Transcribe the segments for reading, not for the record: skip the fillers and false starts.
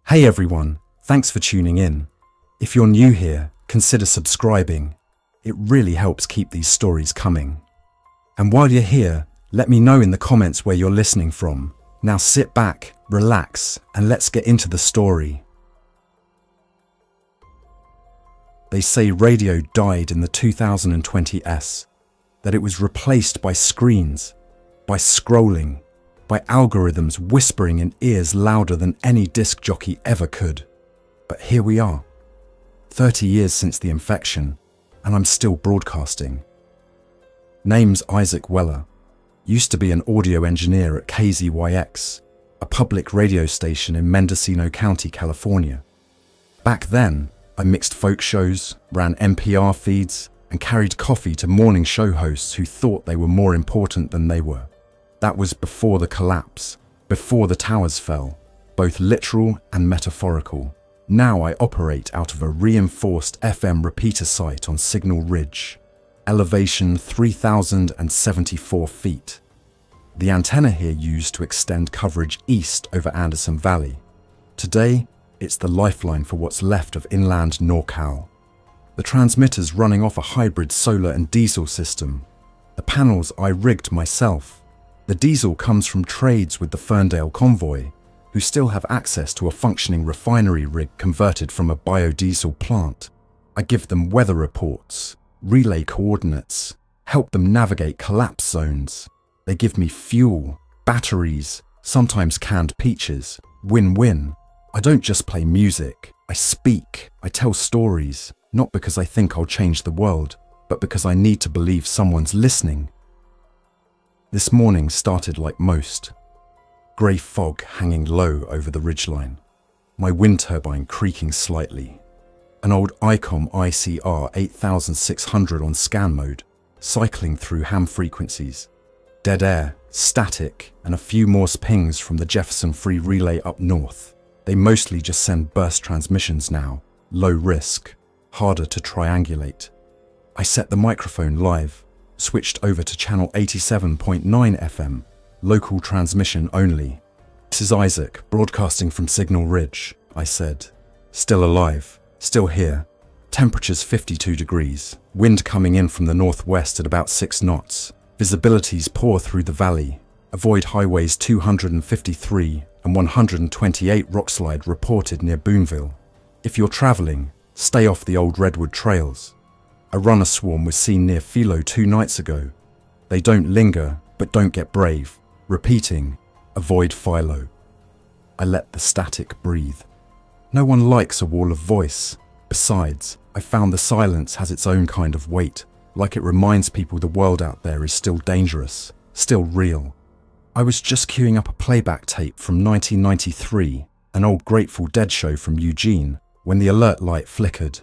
Hey everyone, thanks for tuning in. If you're new here, consider subscribing. It really helps keep these stories coming. And while you're here, let me know in the comments where you're listening from. Now sit back, relax, and let's get into the story. They say radio died in the 2020s, that it was replaced by screens, by scrolling, by algorithms whispering in ears louder than any disc jockey ever could. But here we are, 30 years since the infection, and I'm still broadcasting. Name's Isaac Weller. Used to be an audio engineer at KZYX, a public radio station in Mendocino County, California. Back then, I mixed folk shows, ran NPR feeds, and carried coffee to morning show hosts who thought they were more important than they were. That was before the collapse, before the towers fell, both literal and metaphorical. Now I operate out of a reinforced FM repeater site on Signal Ridge, elevation 3,074 feet. The antenna here used to extend coverage east over Anderson Valley. Today, it's the lifeline for what's left of inland NorCal. The transmitter's running off a hybrid solar and diesel system. The panels I rigged myself. The diesel comes from trades with the Ferndale Convoy, who still have access to a functioning refinery rig converted from a biodiesel plant. I give them weather reports, relay coordinates, help them navigate collapse zones. They give me fuel, batteries, sometimes canned peaches. Win-win. I don't just play music, I speak, I tell stories, not because I think I'll change the world, but because I need to believe someone's listening. This morning started like most. Grey fog hanging low over the ridgeline. My wind turbine creaking slightly. An old ICOM ICR 8600 on scan mode, cycling through ham frequencies. Dead air, static, and a few Morse pings from the Jefferson Free Relay up north. They mostly just send burst transmissions now, low risk, harder to triangulate. I set the microphone live, switched over to channel 87.9 FM, local transmission only. This is Isaac, broadcasting from Signal Ridge, I said. Still alive, still here. Temperatures 52 degrees, wind coming in from the northwest at about 6 knots. Visibilities poor through the valley. Avoid highways 253 and 128 rockslide reported near Boonville. If you're traveling, stay off the old redwood trails. A runner swarm was seen near Philo 2 nights ago. They don't linger, but don't get brave. Repeating, avoid Philo. I let the static breathe. No one likes a wall of voice. Besides, I found the silence has its own kind of weight, like it reminds people the world out there is still dangerous, still real. I was just queuing up a playback tape from 1993, an old Grateful Dead show from Eugene, when the alert light flickered.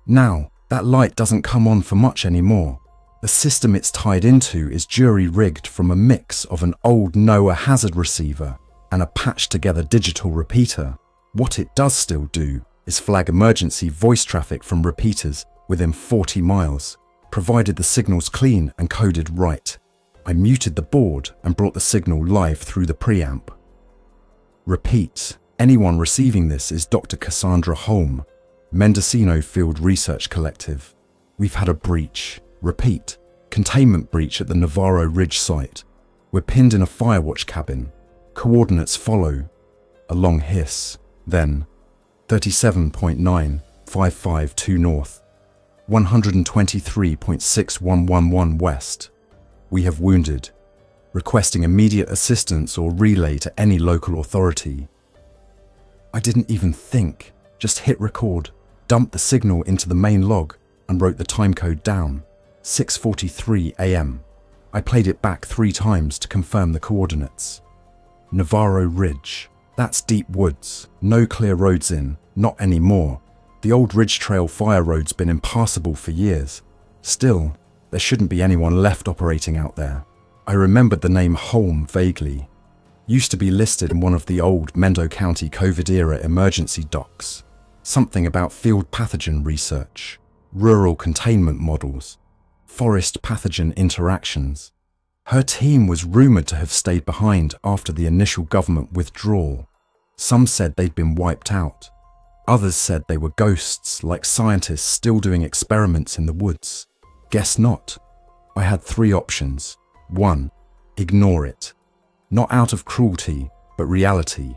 Now, that light doesn't come on for much anymore. The system it's tied into is jury-rigged from a mix of an old NOAA hazard receiver and a patched-together digital repeater. What it does still do is flag emergency voice traffic from repeaters within 40 miles, provided the signal's clean and coded right. I muted the board and brought the signal live through the preamp. Repeat. Anyone receiving this is Dr. Cassandra Holm, Mendocino Field Research Collective. We've had a breach. Repeat. Containment breach at the Navarro Ridge site. We're pinned in a firewatch cabin. Coordinates follow. A long hiss. Then 37.9, 552 north. 123.6111 west. We have wounded. Requesting immediate assistance or relay to any local authority. I didn't even think. Just hit record. Dumped the signal into the main log and wrote the timecode down, 6:43 AM. I played it back 3 times to confirm the coordinates. Navarro Ridge, that's deep woods, no clear roads in, not anymore. The old Ridge Trail fire road's been impassable for years. Still, there shouldn't be anyone left operating out there. I remembered the name Holm vaguely. Used to be listed in one of the old Mendo County COVID-era emergency docs. Something about field pathogen research, rural containment models, forest pathogen interactions. Her team was rumoured to have stayed behind after the initial government withdrawal. Some said they'd been wiped out. Others said they were ghosts, like scientists still doing experiments in the woods. Guess not. I had 3 options. 1. Ignore it. Not out of cruelty, but reality.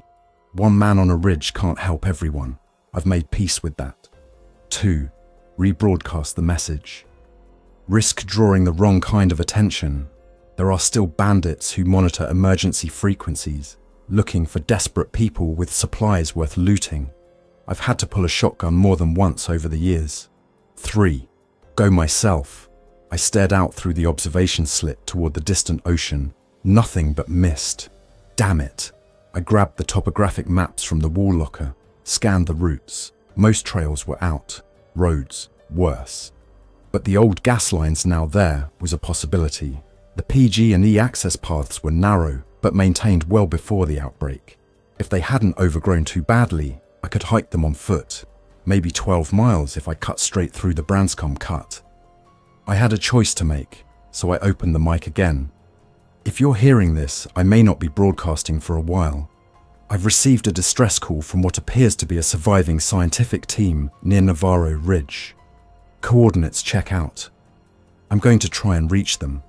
One man on a ridge can't help everyone. I've made peace with that. 2. Rebroadcast the message. Risk drawing the wrong kind of attention. There are still bandits who monitor emergency frequencies, looking for desperate people with supplies worth looting. I've had to pull a shotgun more than once over the years. 3. Go myself. I stared out through the observation slit toward the distant ocean. Nothing but mist. Damn it. I grabbed the topographic maps from the wall locker, scanned the routes. Most trails were out. Roads, worse. But the old gas lines now there was a possibility. The PG&E access paths were narrow, but maintained well before the outbreak. If they hadn't overgrown too badly, I could hike them on foot, maybe 12 miles if I cut straight through the Branscombe cut. I had a choice to make, so I opened the mic again. If you're hearing this, I may not be broadcasting for a while. I've received a distress call from what appears to be a surviving scientific team near Navarro Ridge. Coordinates check out. I'm going to try and reach them.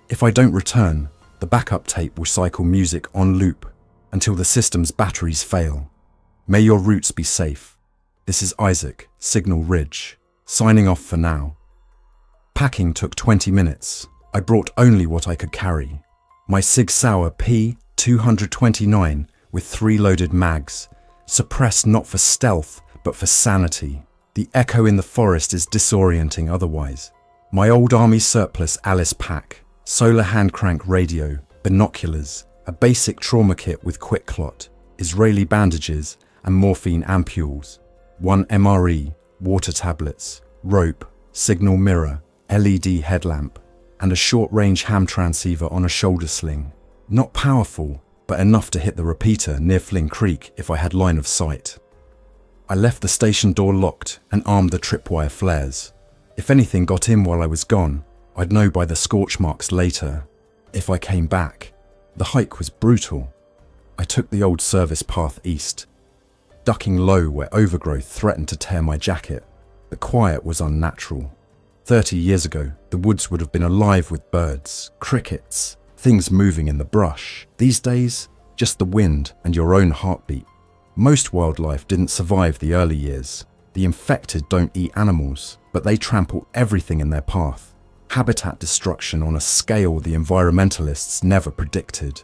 If I don't return, the backup tape will cycle music on loop until the system's batteries fail. May your routes be safe. This is Isaac, Signal Ridge, signing off for now. Packing took 20 minutes. I brought only what I could carry. My Sig Sauer P229 with 3 loaded mags, suppressed not for stealth, but for sanity. The echo in the forest is disorienting otherwise. My old army surplus Alice pack, solar hand crank radio, binoculars, a basic trauma kit with quick clot, Israeli bandages and morphine ampules, 1 MRE, water tablets, rope, signal mirror, LED headlamp, and a short-range ham transceiver on a shoulder sling. Not powerful, but enough to hit the repeater near Flynn Creek if I had line of sight. I left the station door locked and armed the tripwire flares. If anything got in while I was gone, I'd know by the scorch marks later. If I came back, the hike was brutal. I took the old service path east, ducking low where overgrowth threatened to tear my jacket. The quiet was unnatural. 30 years ago, the woods would have been alive with birds, crickets, things moving in the brush. These days, just the wind and your own heartbeat. Most wildlife didn't survive the early years. The infected don't eat animals, but they trample everything in their path. Habitat destruction on a scale the environmentalists never predicted.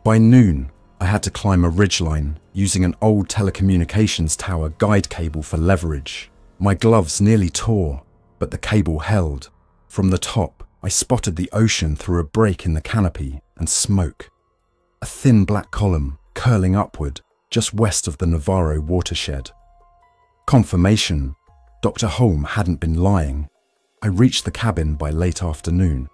By noon, I had to climb a ridgeline using an old telecommunications tower guide cable for leverage. My gloves nearly tore, but the cable held. From the top, I spotted the ocean through a break in the canopy and smoke. A thin black column curling upward just west of the Navarro watershed. Confirmation. Dr. Holm hadn't been lying. I reached the cabin by late afternoon.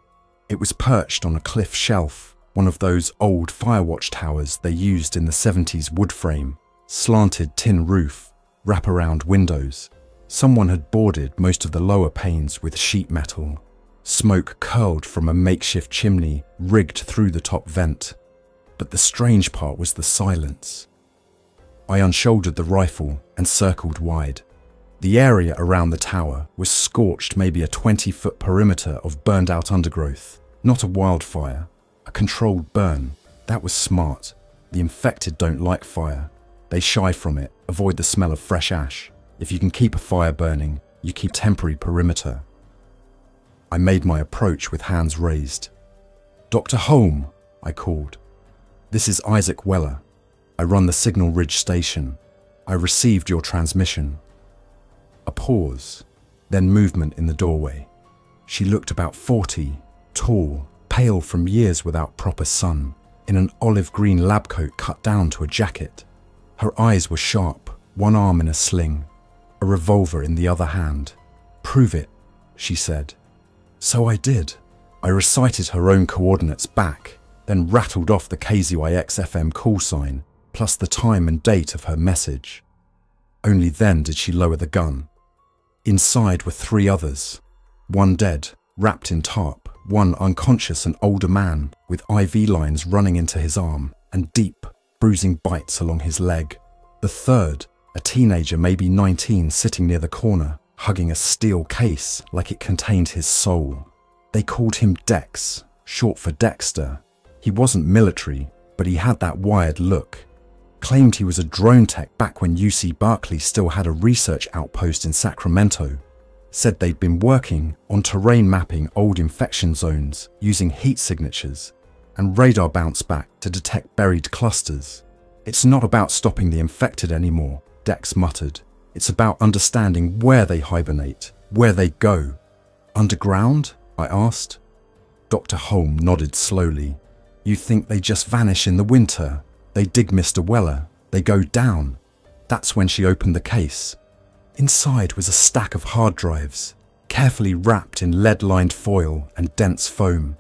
It was perched on a cliff shelf, one of those old firewatch towers they used in the 70s wood frame, slanted tin roof, wraparound windows. Someone had boarded most of the lower panes with sheet metal. Smoke curled from a makeshift chimney rigged through the top vent. But the strange part was the silence. I unshouldered the rifle and circled wide. The area around the tower was scorched, maybe a 20-foot perimeter of burned-out undergrowth. Not a wildfire, a controlled burn. That was smart. The infected don't like fire. They shy from it, avoid the smell of fresh ash. If you can keep a fire burning, you keep temporary perimeter. I made my approach with hands raised. "Dr. Holm," I called. "This is Isaac Weller. I run the Signal Ridge station. I received your transmission." A pause, then movement in the doorway. She looked about 40, tall, pale from years without proper sun, in an olive-green lab coat cut down to a jacket. Her eyes were sharp, one arm in a sling, a revolver in the other hand. "Prove it," she said. So I did. I recited her own coordinates back, then rattled off the KZYX FM call sign, plus the time and date of her message. Only then did she lower the gun. Inside were 3 others, one dead, wrapped in tarp, one unconscious, an older man with IV lines running into his arm, and deep, bruising bites along his leg. The third, a teenager, maybe 19, sitting near the corner, hugging a steel case like it contained his soul. They called him Dex, short for Dexter. He wasn't military, but he had that wired look. Claimed he was a drone tech back when UC Berkeley still had a research outpost in Sacramento. Said they'd been working on terrain mapping old infection zones using heat signatures and radar bounce back to detect buried clusters. It's not about stopping the infected anymore, Dex muttered. It's about understanding where they hibernate, where they go. Underground? I asked. Dr. Holm nodded slowly. You think they just vanish in the winter? They dig Mr. Weller. They go down. That's when she opened the case. Inside was a stack of hard drives, carefully wrapped in lead-lined foil and dense foam.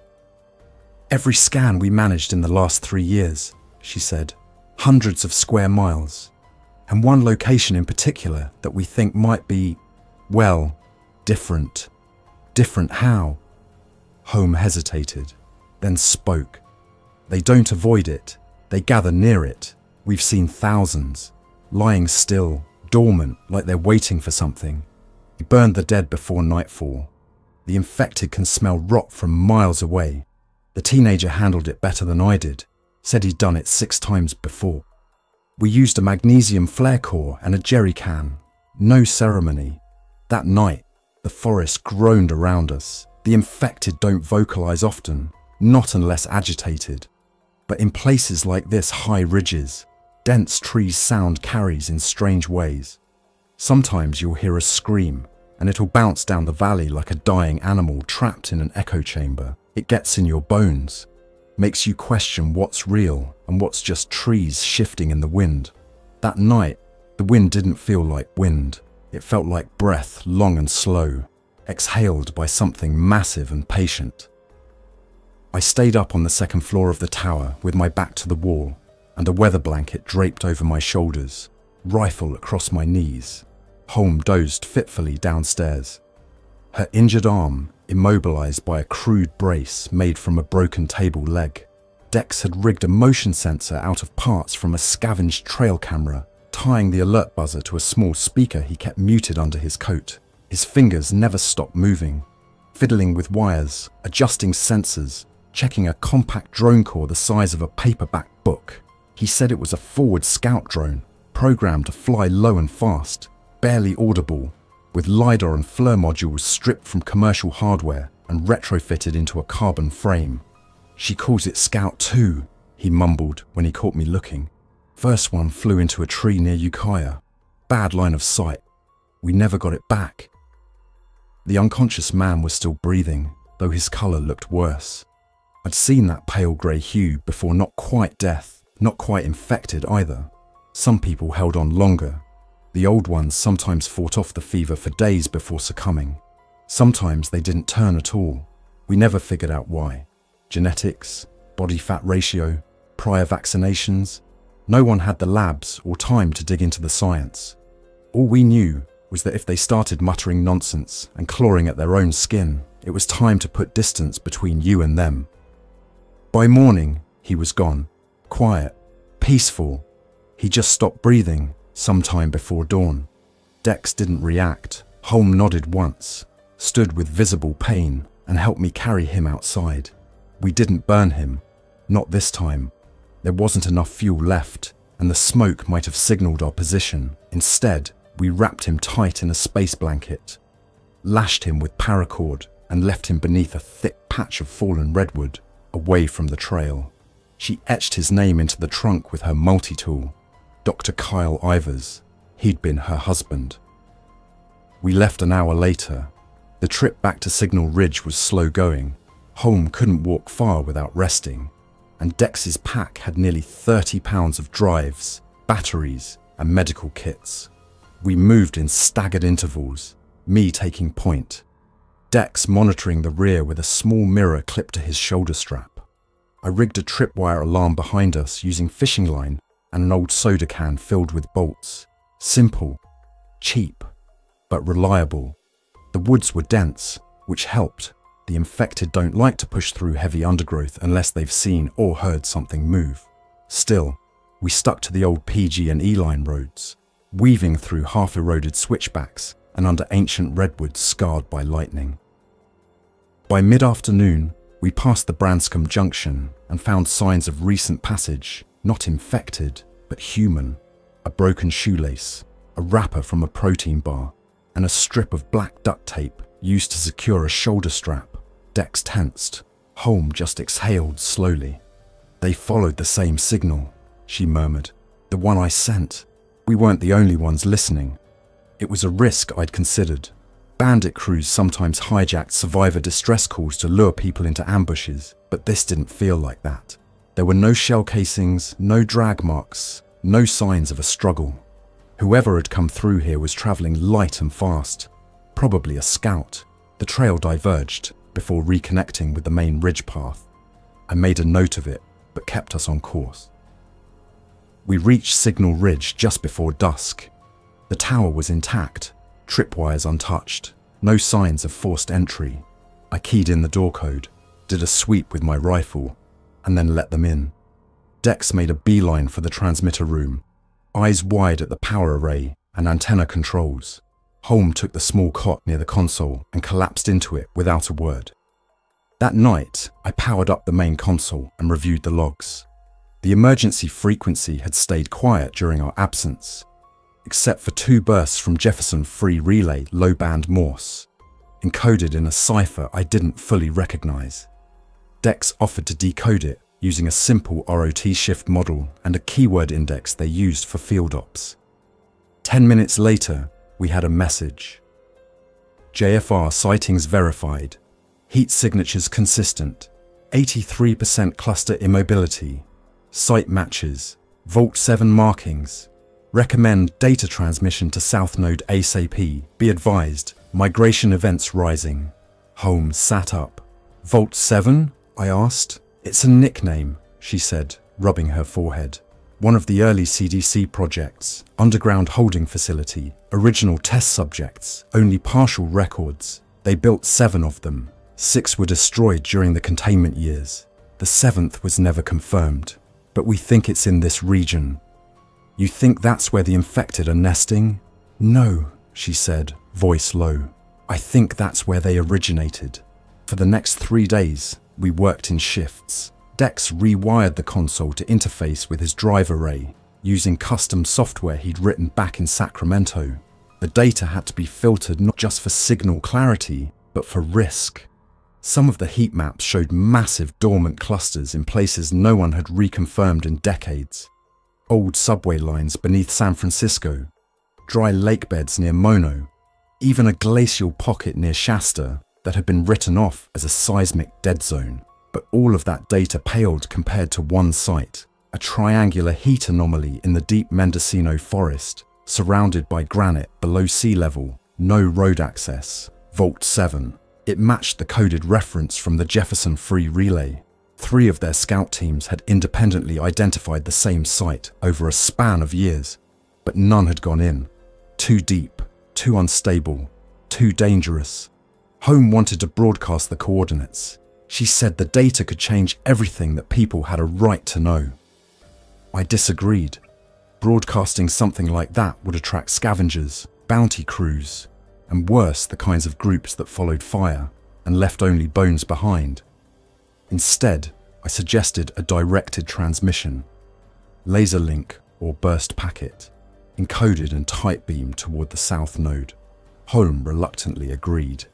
Every scan we managed in the last 3 years, she said. Hundreds of square miles. And one location in particular that we think might be, well, different. Different how? Holm hesitated, then spoke. They don't avoid it. They gather near it. We've seen thousands, lying still, dormant, like they're waiting for something. He burned the dead before nightfall. The infected can smell rot from miles away. The teenager handled it better than I did. Said he'd done it 6 times before. We used a magnesium flare core and a jerry can. No ceremony. That night, the forest groaned around us. The infected don't vocalize often, not unless agitated. But in places like this, high ridges, dense trees sound carries in strange ways. Sometimes you'll hear a scream, and it'll bounce down the valley like a dying animal trapped in an echo chamber. It gets in your bones, makes you question what's real and what's just trees shifting in the wind. That night, the wind didn't feel like wind. It felt like breath, long and slow, exhaled by something massive and patient. I stayed up on the 2nd floor of the tower with my back to the wall and a weather blanket draped over my shoulders, rifle across my knees. Holm dozed fitfully downstairs, her injured arm immobilized by a crude brace made from a broken table leg. Dex had rigged a motion sensor out of parts from a scavenged trail camera, tying the alert buzzer to a small speaker he kept muted under his coat. His fingers never stopped moving, fiddling with wires, adjusting sensors, checking a compact drone core the size of a paperback book. He said it was a forward scout drone, programmed to fly low and fast, barely audible, with LiDAR and FLIR modules stripped from commercial hardware and retrofitted into a carbon frame. She calls it Scout 2, he mumbled when he caught me looking. First one flew into a tree near Ukiah. Bad line of sight. We never got it back. The unconscious man was still breathing, though his colour looked worse. I'd seen that pale grey hue before, not quite death, not quite infected either. Some people held on longer. The old ones sometimes fought off the fever for days before succumbing. Sometimes they didn't turn at all. We never figured out why. Genetics, body fat ratio, prior vaccinations. No one had the labs or time to dig into the science. All we knew was that if they started muttering nonsense and clawing at their own skin, it was time to put distance between you and them. By morning, he was gone. Quiet, peaceful. He just stopped breathing sometime before dawn. Dex didn't react. Holm nodded once, stood with visible pain, and helped me carry him outside. We didn't burn him. Not this time. There wasn't enough fuel left, and the smoke might have signaled our position. Instead, we wrapped him tight in a space blanket, lashed him with paracord, and left him beneath a thick patch of fallen redwood, away from the trail. She etched his name into the trunk with her multi-tool. Dr. Kyle Ivers. He'd been her husband. We left an hour later. The trip back to Signal Ridge was slow going. Holm couldn't walk far without resting, and Dex's pack had nearly 30 pounds of drives, batteries, and medical kits. We moved in staggered intervals, me taking point, Dex monitoring the rear with a small mirror clipped to his shoulder strap. I rigged a tripwire alarm behind us using fishing line and an old soda can filled with bolts. Simple, cheap, but reliable. The woods were dense, which helped. The infected don't like to push through heavy undergrowth unless they've seen or heard something move. Still, We stuck to the old PG&E line roads, weaving through half-eroded switchbacks and under ancient redwoods scarred by lightning. By mid-afternoon, we passed the Branscombe Junction and found signs of recent passage, not infected, but human. A broken shoelace, a wrapper from a protein bar, and a strip of black duct tape used to secure a shoulder strap. Dex tensed. Holm just exhaled slowly. "They followed the same signal," she murmured. "The one I sent. We weren't the only ones listening." It was a risk I'd considered. Bandit crews sometimes hijacked survivor distress calls to lure people into ambushes, but this didn't feel like that. There were no shell casings, no drag marks, no signs of a struggle. Whoever had come through here was traveling light and fast, probably a scout. The trail diverged before reconnecting with the main ridge path. I made a note of it, but kept us on course. We reached Signal Ridge just before dusk. The tower was intact, tripwires untouched, no signs of forced entry. I keyed in the door code, did a sweep with my rifle, and then let them in. Dex made a beeline for the transmitter room, eyes wide at the power array and antenna controls. Holm took the small cot near the console and collapsed into it without a word. That night, I powered up the main console and reviewed the logs. The emergency frequency had stayed quiet during our absence, except for 2 bursts from Jefferson Free Relay low-band Morse, encoded in a cipher I didn't fully recognize. Dex offered to decode it using a simple ROT shift model and a keyword index they used for field ops. 10 minutes later, we had a message. JFR sightings verified. Heat signatures consistent. 83% cluster immobility. Site matches. Vault 7 markings. Recommend data transmission to South Node ASAP. Be advised, migration events rising. Holmes sat up. Vault 7? I asked. It's a nickname, she said, rubbing her forehead. One of the early CDC projects, underground holding facility, original test subjects, only partial records. They built 7 of them. 6 were destroyed during the containment years. The 7th was never confirmed, but we think it's in this region. You think that's where the infected are nesting? No, she said, voice low. I think that's where they originated. For the next 3 days, we worked in shifts. Dex rewired the console to interface with his drive array, using custom software he'd written back in Sacramento. The data had to be filtered not just for signal clarity, but for risk. Some of the heat maps showed massive dormant clusters in places no one had reconfirmed in decades. Old subway lines beneath San Francisco, dry lake beds near Mono, even a glacial pocket near Shasta that had been written off as a seismic dead zone. But all of that data paled compared to one site, a triangular heat anomaly in the deep Mendocino forest, surrounded by granite below sea level, no road access. Vault 7. It matched the coded reference from the Jefferson Free Relay. 3 of their scout teams had independently identified the same site over a span of years, but none had gone in. Too deep, too unstable, too dangerous. Holm wanted to broadcast the coordinates. She said the data could change everything that people had a right to know. I disagreed. Broadcasting something like that would attract scavengers, bounty crews, and worse, the kinds of groups that followed fire and left only bones behind. Instead, I suggested a directed transmission, laser link or burst packet, encoded and tight beamed toward the south node. Holm reluctantly agreed.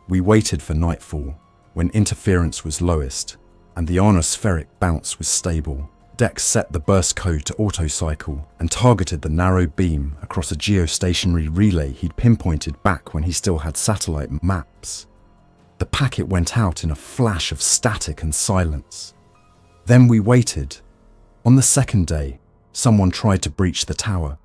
We waited for nightfall, when interference was lowest and the ionospheric bounce was stable. Dex set the burst code to autocycle and targeted the narrow beam across a geostationary relay he'd pinpointed back when he still had satellite maps. The packet went out in a flash of static and silence. Then we waited. On the second day, someone tried to breach the tower.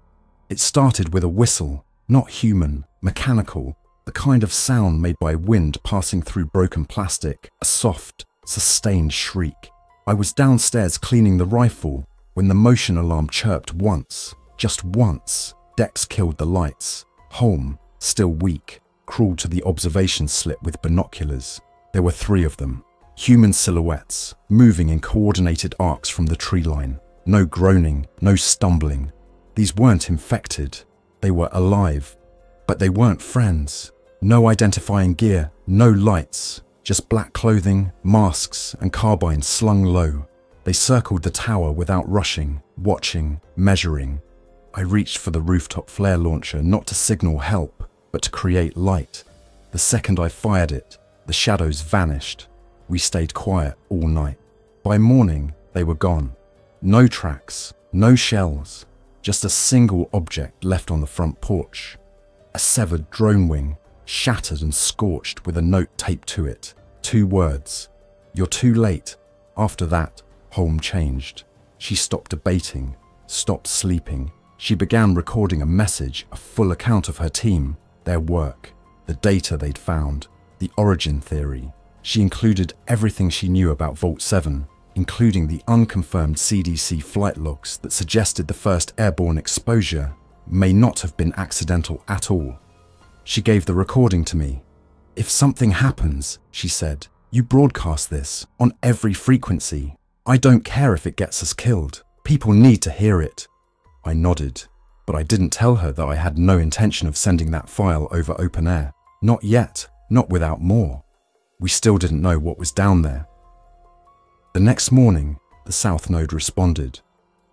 It started with a whistle, not human, mechanical, the kind of sound made by wind passing through broken plastic, a soft, sustained shriek. I was downstairs cleaning the rifle when the motion alarm chirped once, just once. Dex killed the lights. Holm, still weak, crawled to the observation slit with binoculars. There were 3 of them, human silhouettes, moving in coordinated arcs from the tree line. No groaning, no stumbling. These weren't infected. They were alive. But they weren't friends. No identifying gear, no lights. Just black clothing, masks, and carbines slung low. They circled the tower without rushing, watching, measuring. I reached for the rooftop flare launcher not to signal help, but to create light. The second I fired it, the shadows vanished. We stayed quiet all night. By morning, they were gone. No tracks, no shells, just a single object left on the front porch. A severed drone wing, shattered and scorched with a note taped to it. 2 words. "You're too late." After that, Holm changed. She stopped debating, stopped sleeping. She began recording a message, a full account of her team, their work, the data they'd found, the origin theory. She included everything she knew about Vault 7, including the unconfirmed CDC flight logs that suggested the first airborne exposure may not have been accidental at all. She gave the recording to me. "If something happens," she said, "you broadcast this on every frequency. I don't care if it gets us killed. People need to hear it." I nodded, but I didn't tell her that I had no intention of sending that file over open air. Not yet, not without more. We still didn't know what was down there. The next morning, the South Node responded.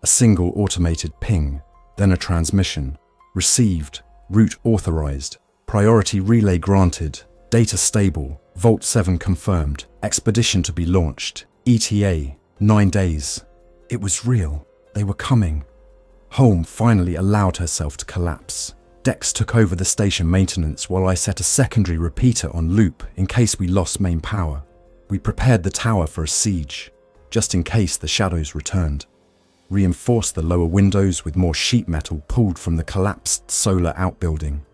A single automated ping, then a transmission. Received, route authorized, priority relay granted, data stable, Vault 7 confirmed, expedition to be launched, ETA, 9 days. It was real. They were coming. Holm finally allowed herself to collapse. Dex took over the station maintenance while I set a secondary repeater on loop in case we lost main power. We prepared the tower for a siege, just in case the shadows returned. Reinforced the lower windows with more sheet metal pulled from the collapsed solar outbuilding.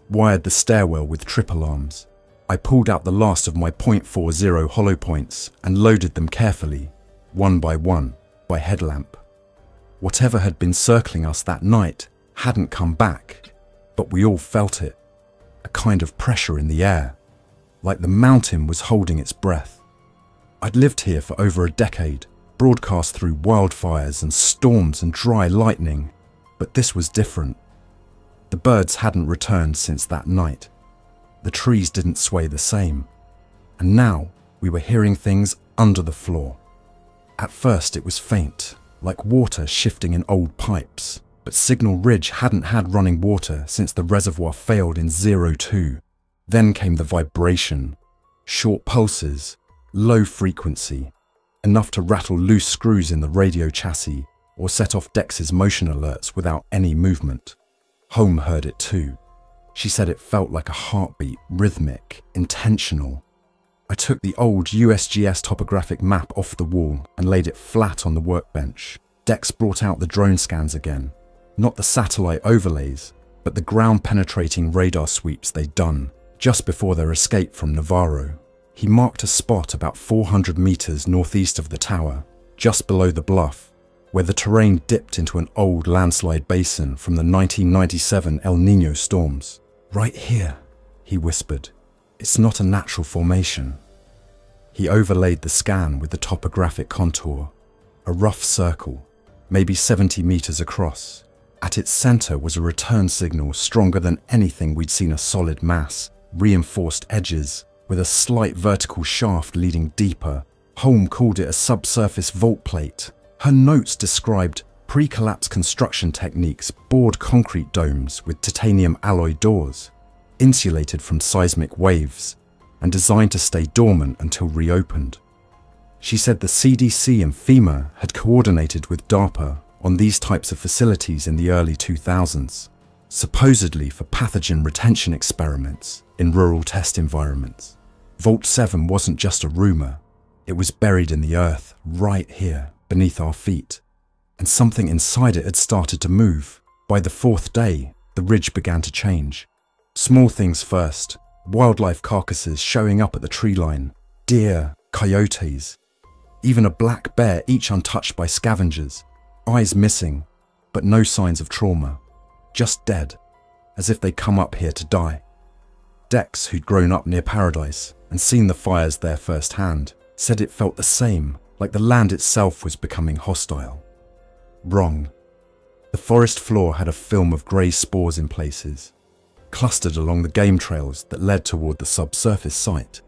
Wired the stairwell with trip alarms. I pulled out the last of my .40 hollow points and loaded them carefully, one, by headlamp. Whatever had been circling us that night hadn't come back, but we all felt it, a kind of pressure in the air, like the mountain was holding its breath. I'd lived here for over a decade, broadcast through wildfires and storms and dry lightning, but this was different. The birds hadn't returned since that night. The trees didn't sway the same. And now we were hearing things under the floor. At first it was faint, like water shifting in old pipes, but Signal Ridge hadn't had running water since the reservoir failed in 02. Then came the vibration. Short pulses, low frequency, enough to rattle loose screws in the radio chassis or set off Dex's motion alerts without any movement. Holm heard it too. She said it felt like a heartbeat, rhythmic, intentional. I took the old USGS topographic map off the wall and laid it flat on the workbench. Dex brought out the drone scans again. Not the satellite overlays, but the ground-penetrating radar sweeps they'd done just before their escape from Navarro. He marked a spot about 400 meters northeast of the tower, just below the bluff, where the terrain dipped into an old landslide basin from the 1997 El Niño storms. "Right here," he whispered. "It's not a natural formation." He overlaid the scan with the topographic contour, a rough circle, maybe 70 meters across. At its center was a return signal stronger than anything we'd seen, a solid mass, reinforced edges, with a slight vertical shaft leading deeper. Holm called it a subsurface vault plate. Her notes described pre-collapse construction techniques, bored concrete domes with titanium alloy doors, insulated from seismic waves, and designed to stay dormant until reopened. She said the CDC and FEMA had coordinated with DARPA on these types of facilities in the early 2000s, supposedly for pathogen retention experiments in rural test environments. Vault 7 wasn't just a rumor. It was buried in the earth, right here, beneath our feet. And something inside it had started to move. By the 4th day, the ridge began to change. Small things first, wildlife carcasses showing up at the tree line, deer, coyotes, even a black bear, each untouched by scavengers, eyes missing, but no signs of trauma, just dead, as if they'd come up here to die. Dex, who'd grown up near Paradise and seen the fires there firsthand, said it felt the same, like the land itself was becoming hostile. Wrong. The forest floor had a film of grey spores in places, clustered along the game trails that led toward the subsurface site.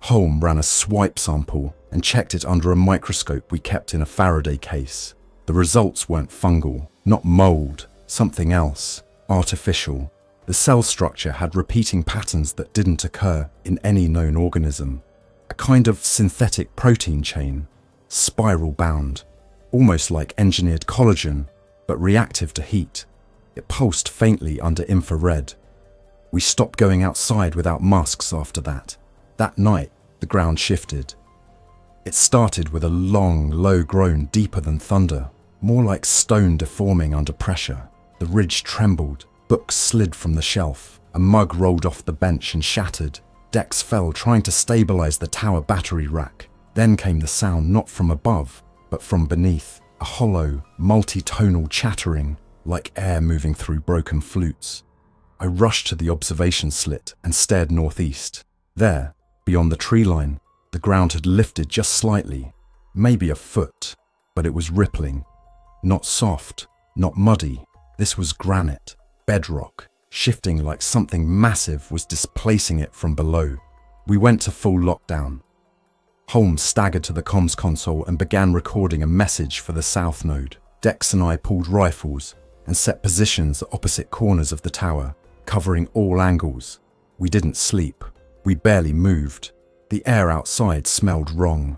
Holm ran a swipe sample and checked it under a microscope we kept in a Faraday case. The results weren't fungal, not mold, something else, artificial. The cell structure had repeating patterns that didn't occur in any known organism. A kind of synthetic protein chain, spiral-bound, almost like engineered collagen, but reactive to heat. It pulsed faintly under infrared. We stopped going outside without masks after that. That night, the ground shifted. It started with a long, low groan deeper than thunder, more like stone deforming under pressure. The ridge trembled, books slid from the shelf, a mug rolled off the bench and shattered. Dex fell trying to stabilize the tower battery rack. Then came the sound not from above, but from beneath, a hollow, multi-tonal chattering, like air moving through broken flutes. I rushed to the observation slit and stared northeast. There, beyond the tree line, the ground had lifted just slightly, maybe a foot, but it was rippling. Not soft, not muddy. This was granite, bedrock, shifting like something massive was displacing it from below. We went to full lockdown. Holmes staggered to the comms console and began recording a message for the south node. Dex and I pulled rifles and set positions at opposite corners of the tower, covering all angles. We didn't sleep. We barely moved. The air outside smelled wrong,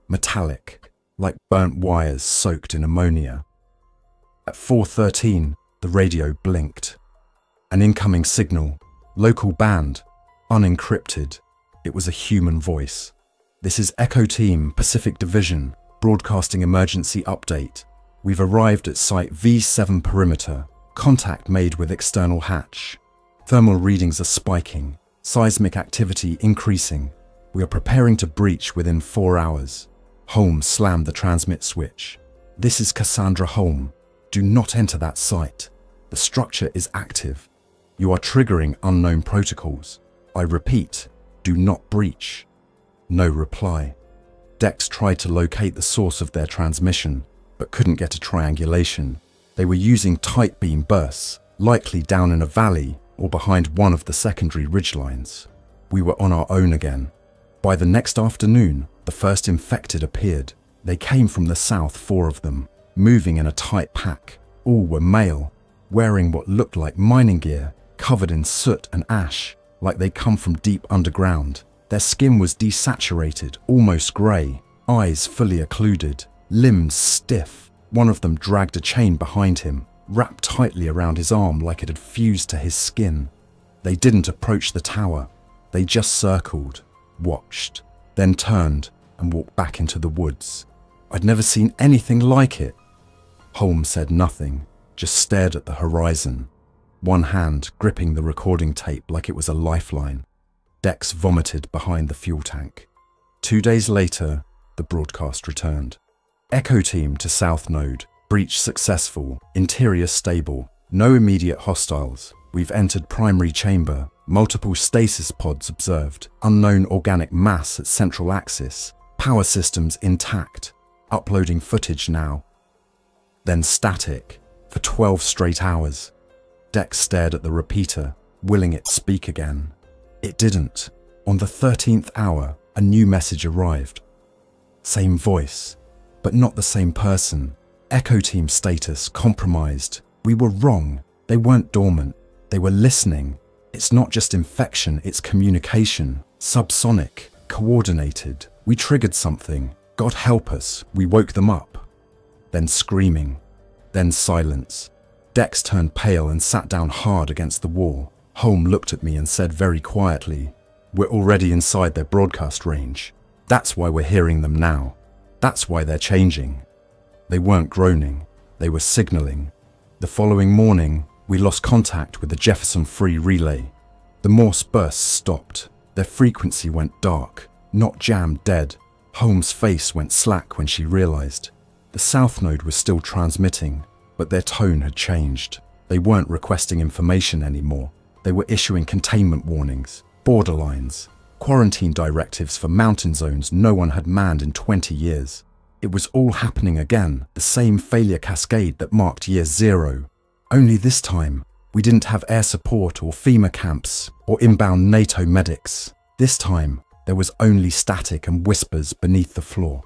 metallic, like burnt wires soaked in ammonia. At 4:13, the radio blinked. An incoming signal, local band, unencrypted. It was a human voice. "This is Echo Team, Pacific Division, broadcasting emergency update. We've arrived at Site V7 perimeter. Contact made with external hatch. Thermal readings are spiking. Seismic activity increasing. We are preparing to breach within 4 hours." Holmes slammed the transmit switch. "This is Cassandra Holm. Do not enter that site. The structure is active. You are triggering unknown protocols. I repeat, do not breach." No reply. Dex tried to locate the source of their transmission, but couldn't get a triangulation. They were using tight beam bursts, likely down in a valley or behind one of the secondary ridgelines. We were on our own again. By the next afternoon, the first infected appeared. They came from the south, 4 of them, moving in a tight pack. All were male, wearing what looked like mining gear, covered in soot and ash, like they'd come from deep underground. Their skin was desaturated, almost grey, eyes fully occluded, limbs stiff. One of them dragged a chain behind him, wrapped tightly around his arm like it had fused to his skin. They didn't approach the tower. They just circled, watched, then turned and walked back into the woods. I'd never seen anything like it. Holmes said nothing, just stared at the horizon, one hand gripping the recording tape like it was a lifeline. Dex vomited behind the fuel tank. 2 days later, the broadcast returned. Echo Team to South Node. Breach successful. Interior stable. No immediate hostiles. We've entered primary chamber. Multiple stasis pods observed. Unknown organic mass at central axis. Power systems intact. Uploading footage now. Then static for 12 straight hours. Dex stared at the repeater, willing it speak again. It didn't. On the 13th hour, a new message arrived. Same voice, but not the same person. Echo Team status compromised. We were wrong. They weren't dormant. They were listening. It's not just infection, it's communication. Subsonic, coordinated. We triggered something. God help us, we woke them up. Then screaming. Then silence. Dex turned pale and sat down hard against the wall. Holm looked at me and said very quietly, "We're already inside their broadcast range. That's why we're hearing them now. That's why they're changing." They weren't groaning, they were signaling. The following morning, we lost contact with the Jefferson Free Relay. The Morse bursts stopped. Their frequency went dark, not jammed dead. Holmes' face went slack when she realized. The South Node was still transmitting, but their tone had changed. They weren't requesting information anymore. They were issuing containment warnings, borderlines, quarantine directives for mountain zones no one had manned in 20 years. It was all happening again, the same failure cascade that marked year zero. Only this time, we didn't have air support or FEMA camps or inbound NATO medics. This time, there was only static and whispers beneath the floor.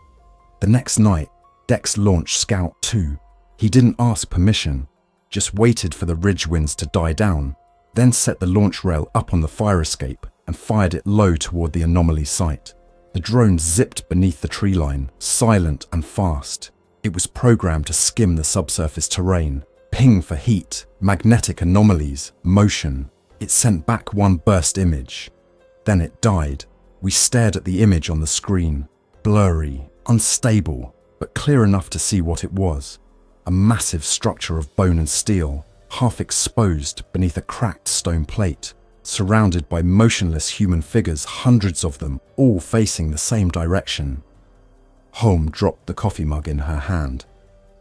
The next night, Dex launched Scout 2. He didn't ask permission, just waited for the ridge winds to die down, then set the launch rail up on the fire escape and fired it low toward the anomaly site. The drone zipped beneath the tree line, silent and fast. It was programmed to skim the subsurface terrain, ping for heat, magnetic anomalies, motion. It sent back one burst image. Then it died. We stared at the image on the screen, blurry, unstable, but clear enough to see what it was. A massive structure of bone and steel, half exposed beneath a cracked stone plate, surrounded by motionless human figures, hundreds of them, all facing the same direction. Holm dropped the coffee mug in her hand.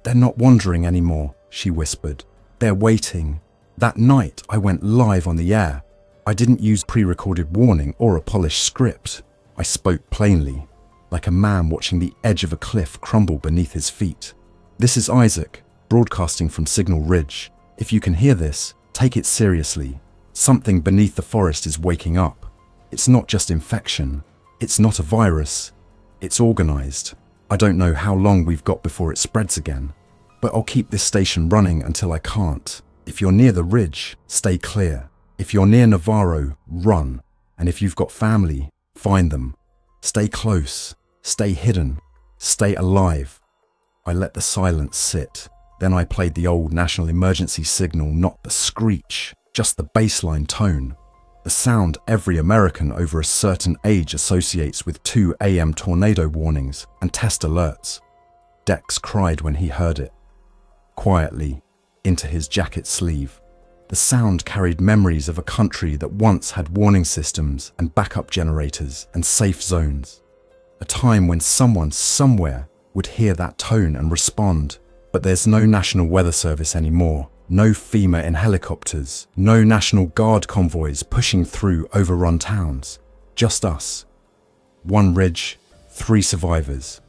"They're not wandering anymore," she whispered. "They're waiting. That night I went live on the air. I didn't use pre-recorded warning or a polished script. I spoke plainly, like a man watching the edge of a cliff crumble beneath his feet. This is Isaac, broadcasting from Signal Ridge. If you can hear this, take it seriously. Something beneath the forest is waking up. It's not just infection. It's not a virus. It's organized. I don't know how long we've got before it spreads again, but I'll keep this station running until I can't. If you're near the ridge, stay clear. If you're near Navarro, run. And if you've got family, find them. Stay close. Stay hidden. Stay alive." I let the silence sit. Then I played the old national emergency signal, not the screech, just the baseline tone. The sound every American over a certain age associates with 2 a.m. tornado warnings and test alerts. Dex cried when he heard it. Quietly, into his jacket sleeve. The sound carried memories of a country that once had warning systems and backup generators and safe zones. A time when someone somewhere would hear that tone and respond. But there's no National Weather Service anymore, no FEMA in helicopters, no National Guard convoys pushing through overrun towns. Just us. 1 ridge, 3 survivors,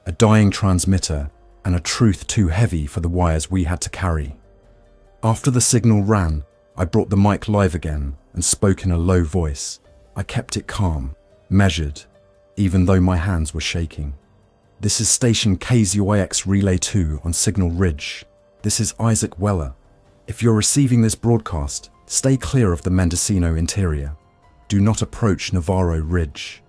a dying transmitter, and a truth too heavy for the wires we had to carry. After the signal ran, I brought the mic live again and spoke in a low voice. I kept it calm, measured, even though my hands were shaking. "This is station KZYX Relay 2 on Signal Ridge. This is Isaac Weller. If you're receiving this broadcast, stay clear of the Mendocino interior. Do not approach Navarro Ridge.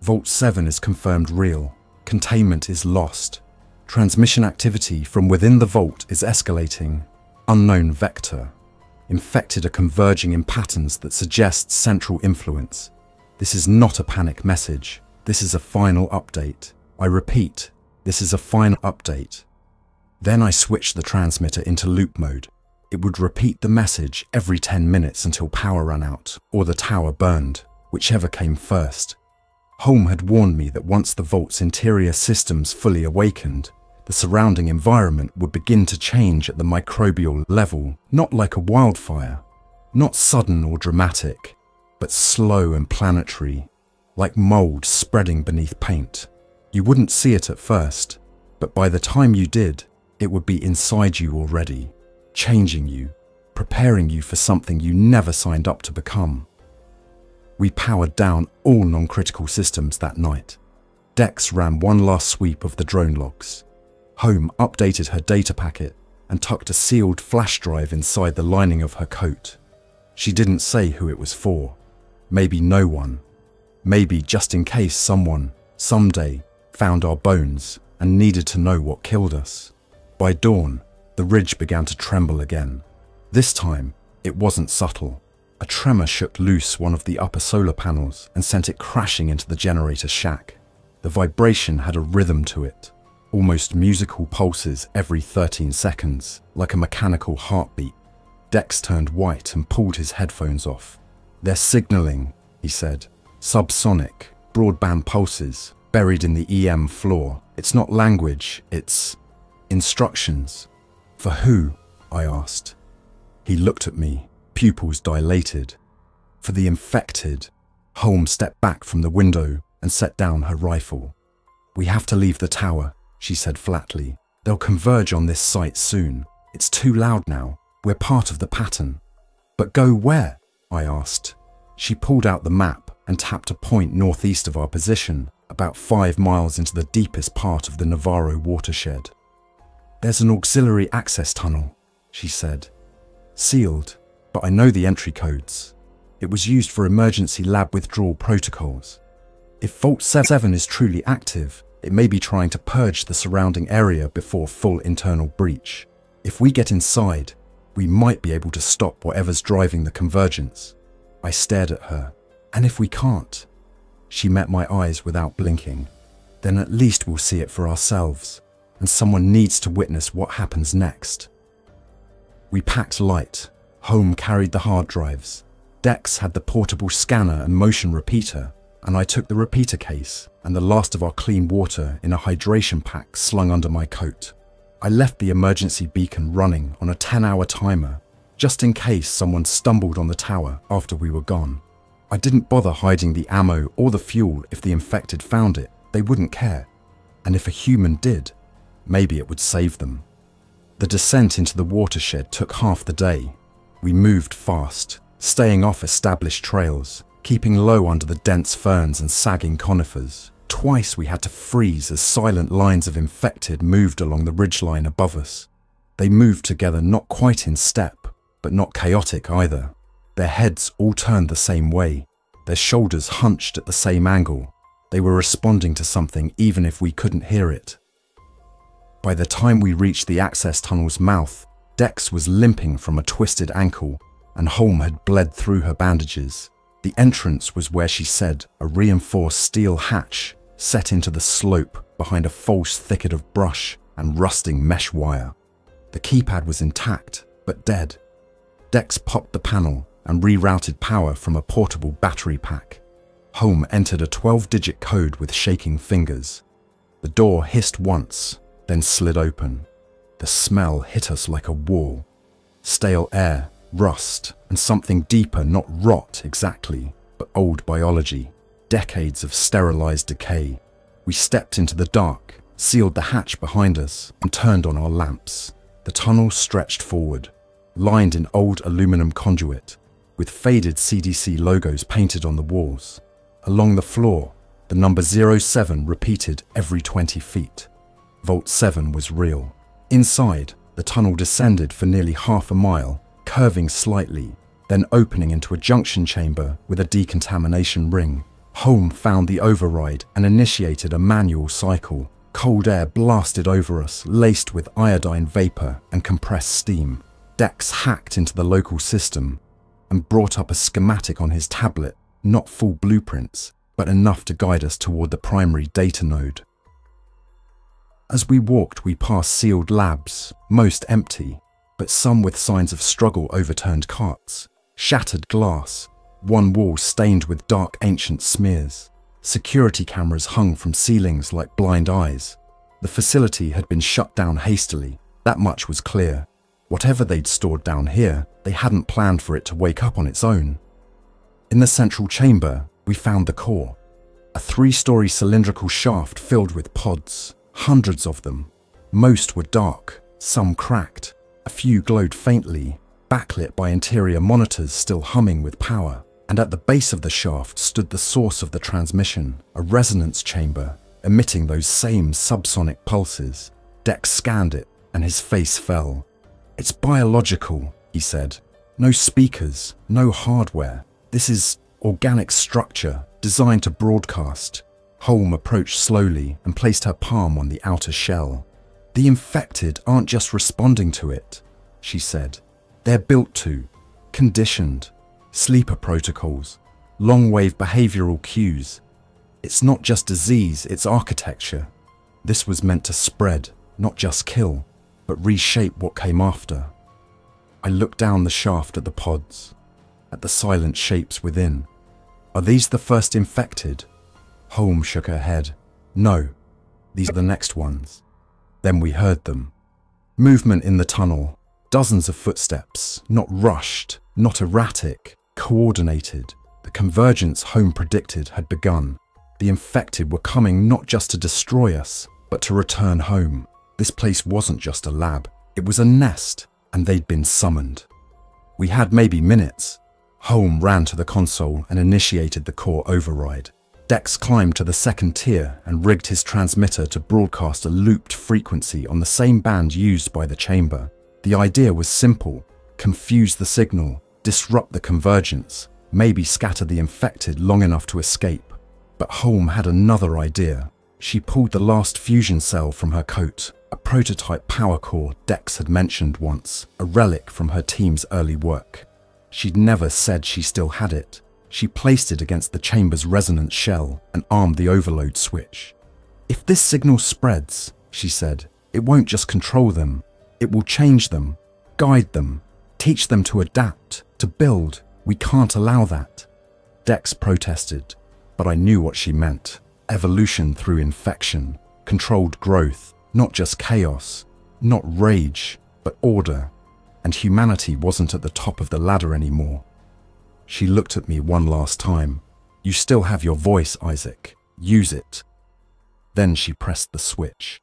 Vault 7 is confirmed real. Containment is lost. Transmission activity from within the vault is escalating. Unknown vector. Infected are converging in patterns that suggest central influence. This is not a panic message. This is a final update. I repeat, this is a final update." Then I switched the transmitter into loop mode. It would repeat the message every 10 minutes until power ran out or the tower burned, whichever came first. Holm had warned me that once the vault's interior systems fully awakened, the surrounding environment would begin to change at the microbial level, not like a wildfire, not sudden or dramatic, but slow and planetary, like mold spreading beneath paint. You wouldn't see it at first, but by the time you did, it would be inside you already, changing you, preparing you for something you never signed up to become. We powered down all non-critical systems that night. Dex ran one last sweep of the drone logs. Holm updated her data packet and tucked a sealed flash drive inside the lining of her coat. She didn't say who it was for. Maybe no one. Maybe just in case someone, someday, found our bones and needed to know what killed us. By dawn, the ridge began to tremble again. This time, it wasn't subtle. A tremor shook loose one of the upper solar panels and sent it crashing into the generator shack. The vibration had a rhythm to it, almost musical pulses every 13 seconds, like a mechanical heartbeat. Dex turned white and pulled his headphones off. "They're signaling," he said. "Subsonic, broadband pulses, buried in the EM floor. It's not language, it's instructions." "For who?" I asked. He looked at me, pupils dilated. "For the infected." Holm stepped back from the window and set down her rifle. "We have to leave the tower. she said flatly. "They'll converge on this site soon. It's too loud now. We're part of the pattern." "But go where?" I asked. She pulled out the map and tapped a point northeast of our position, about 5 miles into the deepest part of the Navarro watershed. "There's an auxiliary access tunnel," she said. "Sealed, but I know the entry codes. It was used for emergency lab withdrawal protocols. If Vault 7 is truly active, it may be trying to purge the surrounding area before full internal breach. If we get inside, we might be able to stop whatever's driving the convergence." I stared at her. "And if we can't?" She met my eyes without blinking. "Then at least we'll see it for ourselves, and someone needs to witness what happens next." We packed light. Home carried the hard drives. Dex had the portable scanner and motion repeater, and I took the repeater case and the last of our clean water in a hydration pack slung under my coat. I left the emergency beacon running on a 10-hour timer, just in case someone stumbled on the tower after we were gone. I didn't bother hiding the ammo or the fuel. If the infected found it, they wouldn't care. And if a human did, maybe it would save them. The descent into the watershed took half the day. We moved fast, staying off established trails, keeping low under the dense ferns and sagging conifers. Twice we had to freeze as silent lines of infected moved along the ridgeline above us. They moved together, not quite in step, but not chaotic either. Their heads all turned the same way, their shoulders hunched at the same angle. They were responding to something even if we couldn't hear it. By the time we reached the access tunnel's mouth, Dex was limping from a twisted ankle, and Holm had bled through her bandages. The entrance was where she said, a reinforced steel hatch set into the slope behind a false thicket of brush and rusting mesh wire. The keypad was intact, but dead. Dex popped the panel and rerouted power from a portable battery pack. Holm entered a 12-digit code with shaking fingers. The door hissed once, then slid open. The smell hit us like a wall. Stale air, rust, and something deeper, not rot exactly, but old biology. Decades of sterilized decay. We stepped into the dark, sealed the hatch behind us, and turned on our lamps. The tunnel stretched forward, lined in old aluminum conduit, with faded CDC logos painted on the walls. Along the floor, the number 07 repeated every 20 feet. Vault 7 was real. Inside, the tunnel descended for nearly half a mile, curving slightly, then opening into a junction chamber with a decontamination ring. Holm found the override and initiated a manual cycle. Cold air blasted over us, laced with iodine vapor and compressed steam. Dex hacked into the local system and brought up a schematic on his tablet, not full blueprints, but enough to guide us toward the primary data node. As we walked, we passed sealed labs, most empty, but some with signs of struggle. Overturned carts, shattered glass, one wall stained with dark ancient smears. Security cameras hung from ceilings like blind eyes. The facility had been shut down hastily, that much was clear. Whatever they'd stored down here, they hadn't planned for it to wake up on its own. In the central chamber, we found the core, a 3-story cylindrical shaft filled with pods, hundreds of them. Most were dark, some cracked, a few glowed faintly, backlit by interior monitors still humming with power. And at the base of the shaft stood the source of the transmission, a resonance chamber, emitting those same subsonic pulses. Dex scanned it, and his face fell. "It's biological," he said. "No speakers, no hardware. This is organic structure, designed to broadcast." Holm approached slowly and placed her palm on the outer shell. "The infected aren't just responding to it," she said. "They're built to, conditioned. Sleeper protocols, long-wave behavioral cues. It's not just disease, it's architecture. This was meant to spread, not just kill, but reshape what came after." I looked down the shaft at the pods, at the silent shapes within. "Are these the first infected?" Holm shook her head. "No, these are the next ones." Then we heard them. Movement in the tunnel, dozens of footsteps, not rushed, not erratic, coordinated. The convergence Holm predicted had begun. The infected were coming not just to destroy us, but to return home. This place wasn't just a lab, it was a nest, and they'd been summoned. We had maybe minutes. Holm ran to the console and initiated the core override. Dex climbed to the second tier and rigged his transmitter to broadcast a looped frequency on the same band used by the chamber. The idea was simple: confuse the signal, disrupt the convergence, maybe scatter the infected long enough to escape. But Holm had another idea. She pulled the last fusion cell from her coat, a prototype power core Dex had mentioned once, a relic from her team's early work. She'd never said she still had it. She placed it against the chamber's resonance shell and armed the overload switch. "If this signal spreads," she said, "it won't just control them. It will change them, guide them, teach them to adapt, to build. We can't allow that." Dex protested, but I knew what she meant. Evolution through infection, controlled growth, not just chaos, not rage, but order. And humanity wasn't at the top of the ladder anymore. She looked at me one last time. "You still have your voice, Isaac. Use it." Then she pressed the switch.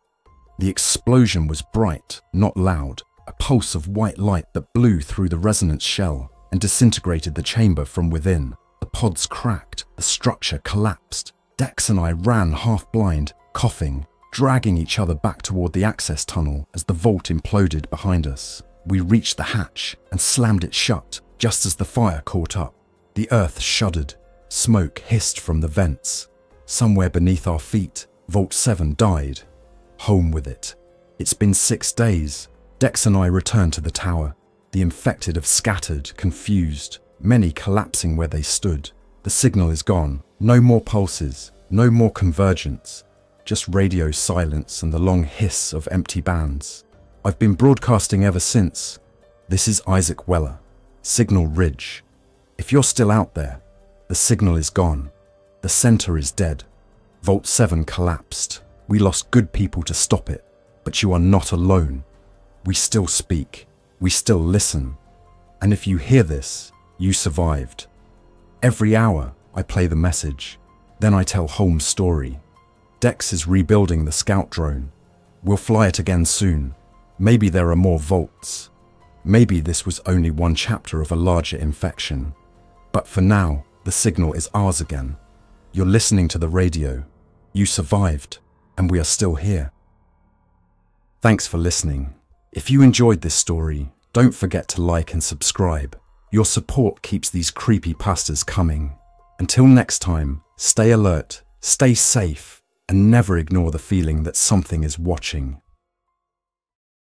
The explosion was bright, not loud, a pulse of white light that blew through the resonance shell and disintegrated the chamber from within. The pods cracked, the structure collapsed. Dex and I ran half-blind, coughing, dragging each other back toward the access tunnel as the vault imploded behind us. We reached the hatch and slammed it shut just as the fire caught up. The earth shuddered. Smoke hissed from the vents. Somewhere beneath our feet, Vault 7 died. Home with it. It's been 6 days. Dex and I returned to the tower. The infected have scattered, confused, many collapsing where they stood. The signal is gone. No more pulses, no more convergence. Just radio silence and the long hiss of empty bands. I've been broadcasting ever since. This is Isaac Weller, Signal Ridge. If you're still out there, the signal is gone. The center is dead. Vault 7 collapsed. We lost good people to stop it, but you are not alone. We still speak. We still listen. And if you hear this, you survived. Every hour, I play the message. Then I tell Holmes' story. Dex is rebuilding the scout drone. We'll fly it again soon. Maybe there are more vaults. Maybe this was only one chapter of a larger infection. But for now, the signal is ours again. You're listening to the radio. You survived, and we are still here. Thanks for listening. If you enjoyed this story, don't forget to like and subscribe. Your support keeps these creepypastas coming. Until next time, stay alert, stay safe, and never ignore the feeling that something is watching.